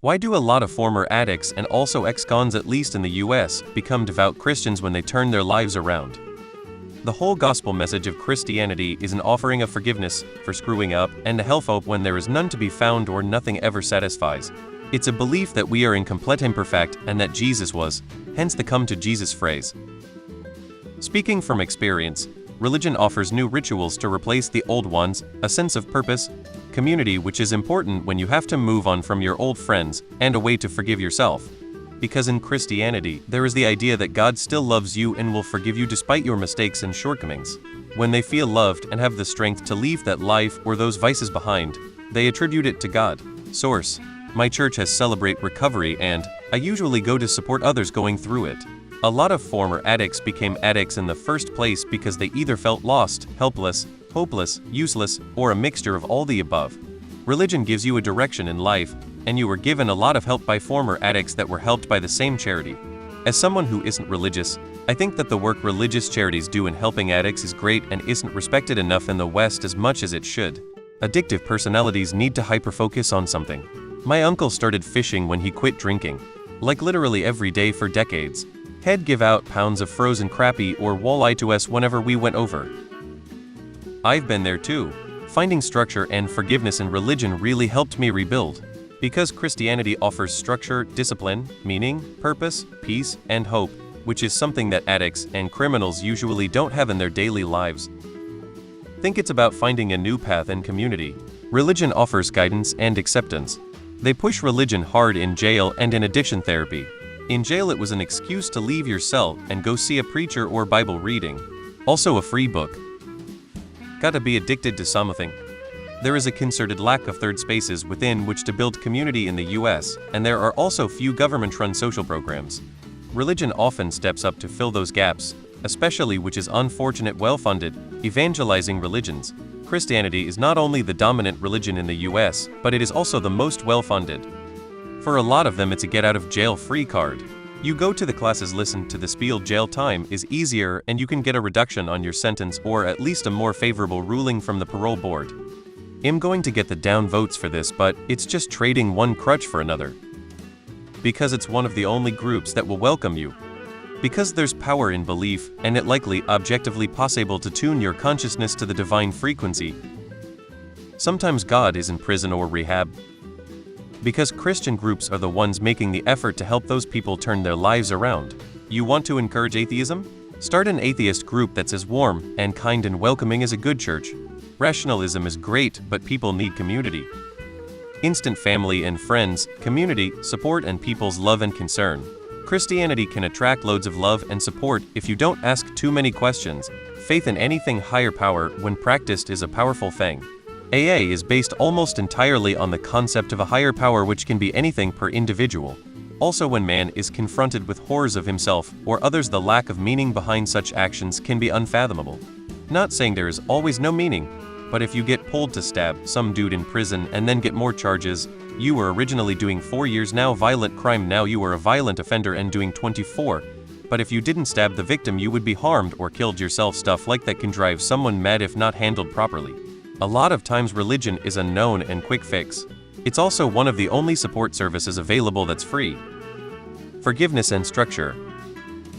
Why do a lot of former addicts and also ex-cons, at least in the US, become devout Christians when they turn their lives around? The whole gospel message of Christianity is an offering of forgiveness for screwing up and a help when there is none to be found or nothing ever satisfies. It's a belief that we are incomplete, imperfect, and that Jesus was, hence the come to Jesus phrase. Speaking from experience, religion offers new rituals to replace the old ones, a sense of purpose, community, which is important when you have to move on from your old friends, and a way to forgive yourself. Because in Christianity, there is the idea that God still loves you and will forgive you despite your mistakes and shortcomings. When they feel loved and have the strength to leave that life or those vices behind, they attribute it to God. Source: my church has celebrate recovery and I usually go to support others going through it. A lot of former addicts became addicts in the first place because they either felt lost, helpless, hopeless, useless, or a mixture of all the above. Religion gives you a direction in life, and you were given a lot of help by former addicts that were helped by the same charity. As someone who isn't religious, I think that the work religious charities do in helping addicts is great and isn't respected enough in the West as much as it should. Addictive personalities need to hyper-focus on something. My uncle started fishing when he quit drinking. Like literally every day for decades. He'd give out pounds of frozen crappie or walleye to us whenever we went over. I've been there too. Finding structure and forgiveness in religion really helped me rebuild. Because Christianity offers structure, discipline, meaning, purpose, peace, and hope, which is something that addicts and criminals usually don't have in their daily lives. Think it's about finding a new path and community. Religion offers guidance and acceptance. They push religion hard in jail and in addiction therapy. In jail, it was an excuse to leave your cell and go see a preacher or Bible reading. Also a free book. Gotta be addicted to something. There is a concerted lack of third spaces within which to build community in the US, and there are also few government-run social programs. Religion often steps up to fill those gaps, especially which is unfortunate well-funded, evangelizing religions. Christianity is not only the dominant religion in the US, but it is also the most well-funded. For a lot of them, it's a get-out-of-jail-free card. You go to the classes, listen to the spiel, jail time is easier, and you can get a reduction on your sentence or at least a more favorable ruling from the parole board. I'm going to get the down votes for this, but it's just trading one crutch for another. Because it's one of the only groups that will welcome you. Because there's power in belief, and it likely objectively possible to tune your consciousness to the divine frequency. Sometimes God is in prison or rehab. Because Christian groups are the ones making the effort to help those people turn their lives around. You want to encourage atheism? Start an atheist group that's as warm and kind and welcoming as a good church. Rationalism is great, but people need community. Instant family and friends, community, support, and people's love and concern. Christianity can attract loads of love and support if you don't ask too many questions. Faith in anything higher power, when practiced, is a powerful thing. AA is based almost entirely on the concept of a higher power, which can be anything per individual. Also, when man is confronted with horrors of himself or others, the lack of meaning behind such actions can be unfathomable. Not saying there is always no meaning, but if you get pulled to stab some dude in prison and then get more charges, you were originally doing 4 years, now violent crime, now you are a violent offender and doing 24. But if you didn't stab the victim, you would be harmed or killed yourself. Stuff like that can drive someone mad if not handled properly. A lot of times religion is a known and quick fix. It's also one of the only support services available that's free. Forgiveness and structure.